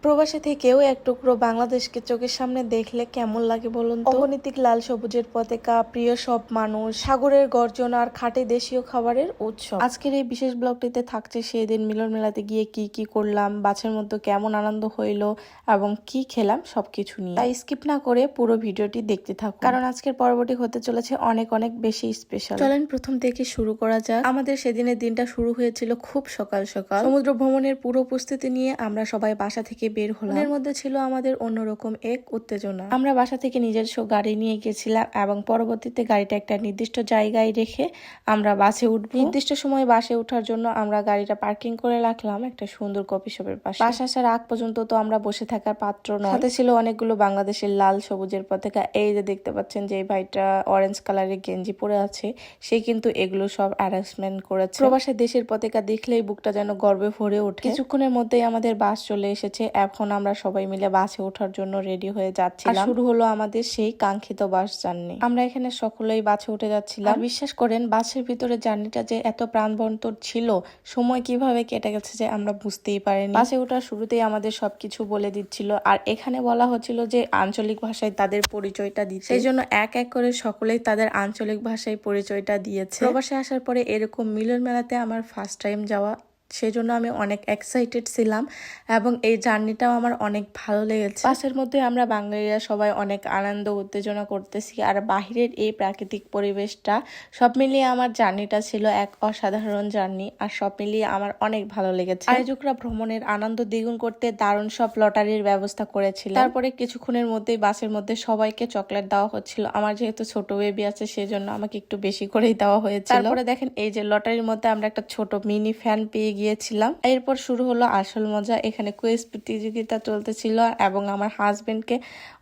প্রবাসে থেকেও এক টুকরো বাংলাদেশকে চোখের সামনে দেখলে কেমন লাগে বলুন তো। অগণিতিক লাল সবুজের পতাকা, প্রিয় সব মানুষ, সাগরের গর্জন আর খাঁটি দেশীয় খাবারের উৎসব। আজকের এই বিশেষ ব্লগটিতে থাকছে সেই দিন মিলন মেলাতে গিয়ে কি কি করলাম, বাসের মধ্যে কেমন আনন্দ হইলো এবং কি খেলাম সবকিছু নিয়ে। তাই স্কিপ না করে পুরো ভিডিওটি দেখতে থাকুন, কারণ আজকের পর্বটি হতে চলেছে অনেক অনেক বেশি স্পেশাল। চলেন প্রথম থেকে শুরু করা যাক। আমাদের সেদিনের দিনটা শুরু হয়েছিল খুব সকাল সকাল। সমুদ্র ভ্রমণের পুরো প্রস্তুতি নিয়ে আমরা সবাই বাসা থেকে বের হলাম। এর মধ্যে ছিল আমাদের অন্যরকম এক উত্তেজনা। আমরা বাসা থেকে নিজস্ব গাড়ি নিয়ে গেছিলাম এবং পরবর্তীতে গাড়িটা একটা নির্দিষ্ট জায়গায় রেখে আমরা বাসে উঠব। নির্দিষ্ট সময় বাসে ওঠার জন্য আমরা গাড়িটা পার্কিং করে রাখলাম একটা সুন্দর কফি শপের পাশে। বাস আসার আগ পর্যন্ত তো আমরা বসে থাকার পাত্র নয়। সাথে ছিল অনেকগুলো বাংলাদেশের লাল সবুজের পতাকা। এই যে দেখতে পাচ্ছেন যে এই ভাইটা অরেঞ্জ কালারের গেঞ্জি পরে আছে, সে কিন্তু এগুলো সব অ্যারেঞ্জমেন্ট করেছে। প্রবাসী দেশের পতাকা দেখলেই বুকটা যেন গর্বে ভরে ওঠে। কিছুক্ষণের মধ্যেই আমাদের বাস চলে এসেছে। এখন আমরা সবাই মিলে বাসে ওঠার জন্য রেডি হয়ে যাচ্ছিলাম। শুরু হলো আমাদের সেই কাঙ্ক্ষিত বাস জার্নি। আমরা এখানে সকলেই বাসে উঠে যাচ্ছিলাম। বিশ্বাস করেন বাসের ভিতরে জার্নিটা যে এত প্রাণবন্তর ছিল, সময় কিভাবে কেটে গেছে যে আমরা বুঝতেই পারিনি। বাসে ওঠার শুরুতেই আমাদের সবকিছু বলে দিচ্ছিল, আর এখানে বলা হচ্ছিল যে আঞ্চলিক ভাষায় তাদের পরিচয়টা দিচ্ছে। সেই জন্য এক এক করে সকলেই তাদের আঞ্চলিক ভাষায় পরিচয়টা দিয়েছে। প্রবাসে আসার পরে এরকম মিলন মেলাতে আমার ফার্স্ট টাইম যাওয়া, সেজন্য আমি অনেক এক্সাইটেড ছিলাম এবং এই জার্নিটাও আমার অনেক ভালো লেগেছে। বাসের মধ্যে আমরা বাঙালিরা সবাই অনেক আনন্দ উত্তেজনা করতেছি, আর বাহিরের এই প্রাকৃতিক পরিবেশটা সব মিলিয়ে আমার জার্নিটা ছিল এক অসাধারণ জার্নি, আর সব মিলিয়ে আমার অনেক ভালো লেগেছে। আয়োজকরা ভ্রমণের আনন্দ দ্বিগুণ করতে দারুণ সব লটারির ব্যবস্থা করেছিল। তারপরে কিছুক্ষণের মধ্যেই বাসের মধ্যে সবাইকে চকলেট দেওয়া হচ্ছিল। আমার যেহেতু ছোট বেবি আছে সেজন্য আমাকে একটু বেশি করেই দেওয়া হয়েছিল। তারপরে দেখেন এই যে লটারির মধ্যে আমরা একটা ছোট মিনি ফ্যান পেয়ে গিয়েছিলাম। এরপর শুরু হলো আসল মজা। এখানে কুইজ প্রতিযোগিতা চলতেছিল এবং আমার হাজবেন্ডকে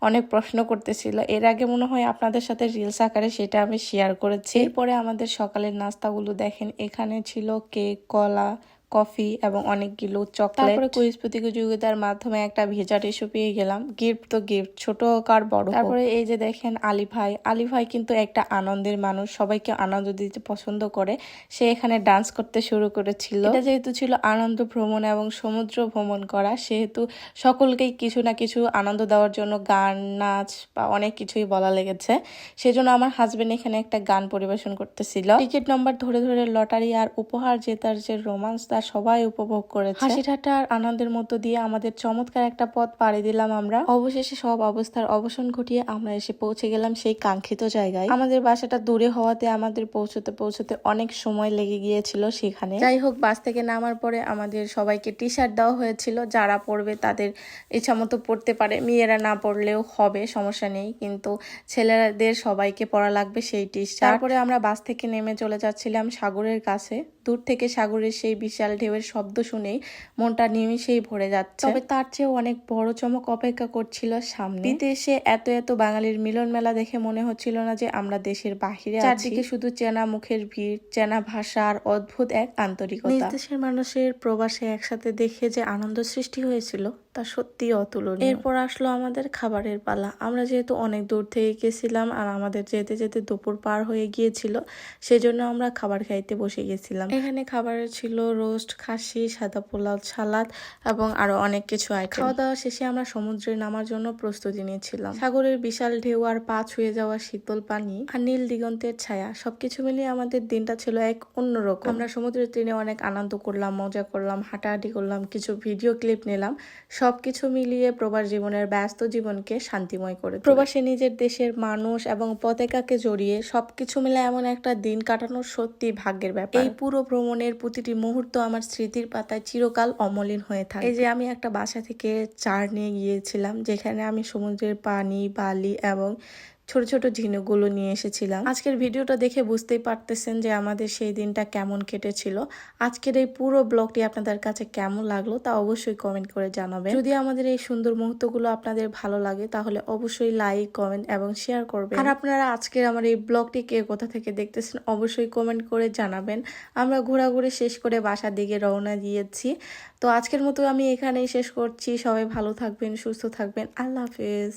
অনেক প্রশ্ন করতেছিল। এর আগে মনে হয় আপনাদের সাথে রিলস আকারে সেটা আমি শেয়ার করেছি। এরপরে আমাদের সকালের নাস্তাগুলো দেখেন, এখানে ছিল কেক, কলা, কফি এবং অনেকগুলো চকলেট। তারপরে কুইজ প্রতিযোগিতার মাধ্যমে একটা ভেজা টিস্যু পেয়ে গেলাম। গিফট তো গিফট, ছোট হোক আর বড়। তারপরে এই যে দেখেন আলী ভাই কিন্তু একটা আনন্দের মানুষ, সবাইকে আনন্দ দিতে পছন্দ করে। সে এখানে ডান্স করতে শুরু করেছিল। এটা যেহেতু ছিল আনন্দ ভ্রমণ এবং সমুদ্র ভ্রমণ করা, সেহেতু সকলকেই কিছু না কিছু আনন্দ দেওয়ার জন্য গান, নাচ বা অনেক কিছুই বলা লেগেছে। সেজন্য আমার হাজবেন্ড এখানে একটা গান পরিবেশন করতেছিল। টিকিট নম্বর ধরে ধরে লটারি আর উপহার জেতার যে রোমান্স, তা সবাই উপভোগ করেছে। হাসি ঠাট্টা আর আনন্দের মধ্য দিয়ে আমাদের চমৎকার একটা পথ পাড়ি দিলাম আমরা। অবশেষে সব অবস্থার অবসান ঘটিয়ে আমরা এসে পৌঁছে গেলাম সেই কাঙ্ক্ষিত জায়গায়। আমাদের বাসাটা দূরে হওয়াতে আমাদের পৌঁছতে অনেক সময় লেগে গিয়েছিল সেখানে। যাই হোক, বাস থেকে নামার পরে আমাদের সবাইকে টি শার্ট দেওয়া হয়েছিল। যারা পরবে তাদের ইচ্ছা মতো পরতে পারে, মেয়েরা না পরলেও হবে, সমস্যা নেই, কিন্তু ছেলেদের সবাইকে পরা লাগবে সেই টি শার্ট। তারপরে আমরা বাস থেকে নেমে চলে যাচ্ছিলাম সাগরের কাছে। দূর থেকে সাগরের সেই বিশাল ঢেউয়ের শব্দ শুনেই মনটা নিমিষেই ভরে যাচ্ছে। তবে তার চেয়েও অনেক বড় চমক অপেক্ষা করছিল সামনে। বিদেশে এত এত বাঙালির মিলন মেলা দেখে মনে হচ্ছিল না যে আমরা দেশের বাহিরে আছি। চারদিকে শুধু চেনা মুখের ভিড়, চেনা ভাষা আর অদ্ভুত এক আন্তরিকতা। নিজ দেশের মানুষের প্রবাসে একসাথে দেখে যে আনন্দ সৃষ্টি হয়েছিল তা সত্যি অতুলনীয়। এরপর আসলো আমাদের খাবারের পালা। আমরা যেহেতু অনেক দূর থেকে গেছিলাম আর আমাদের যেতে যেতে দুপুর পার হয়ে গিয়েছিল, সেজন্য আমরা খাবার খাইতে বসে গেছিলাম। এখানে খাবারের ছিল রোস্ট, খাসি, সাদা পোলাও, সালাদ এবং আরো অনেক কিছু আইটেম। খাওয়া দাওয়া শেষে আমরা সমুদ্রে নামার জন্য প্রস্তুতি নিয়েছিলাম। সাগরের বিশাল ঢেউ আর পা ছুঁয়ে যাওয়া শীতল পানি আর নীল দিগন্তের ছায়া, সবকিছু মিলিয়ে আমাদের দিনটা ছিল এক অন্যরকম। আমরা সমুদ্রের তীরে অনেক আনন্দ করলাম, মজা করলাম, হাঁটাহাঁটি করলাম, কিছু ভিডিও ক্লিপ নিলাম। সবকিছু মিলিয়ে প্রবাস জীবনের ব্যস্ত জীবনকে শান্তিময় করে। প্রবাসে নিজের দেশের মানুষ এবং পতাকাকে জড়িয়ে সবকিছু মিলে এমন একটা দিন কাটানো সত্যি ভাগ্যের ব্যাপার। এই পুরো ভ্রমণের প্রতিটি মুহূর্ত আমার স্মৃতির পাতায় চিরকাল অমলিন হয়ে থাকে। এই যে আমি একটা বাসা থেকে চার নিয়ে গিয়েছিলাম, যেখানে আমি সমুদ্রের পানি, বালি এবং ছোট ছোট ঝিনুকগুলো নিয়ে এসেছিলাম। আজকের ভিডিওটা দেখে বুঝতেই পারতেছেন যে আমাদের সেই দিনটা কেমন কেটেছিল। আজকের এই পুরো ব্লগটি আপনাদের কাছে কেমন লাগলো তা অবশ্যই কমেন্ট করে জানাবেন। যদি আমাদের এই সুন্দর মুহূর্তগুলো আপনাদের ভালো লাগে তাহলে অবশ্যই লাইক, কমেন্ট এবং শেয়ার করবেন। আর আপনারা আজকের আমার এই ব্লগটি কে কোথা থেকে দেখতেছেন অবশ্যই কমেন্ট করে জানাবেন। আমরা ঘোরাঘুরি শেষ করে বাসার দিকে রওনা দিয়েছি। তো আজকের মতো আমি এখানেই শেষ করছি। সবাই ভালো থাকবেন, সুস্থ থাকবেন। আল্লাহ হাফেজ।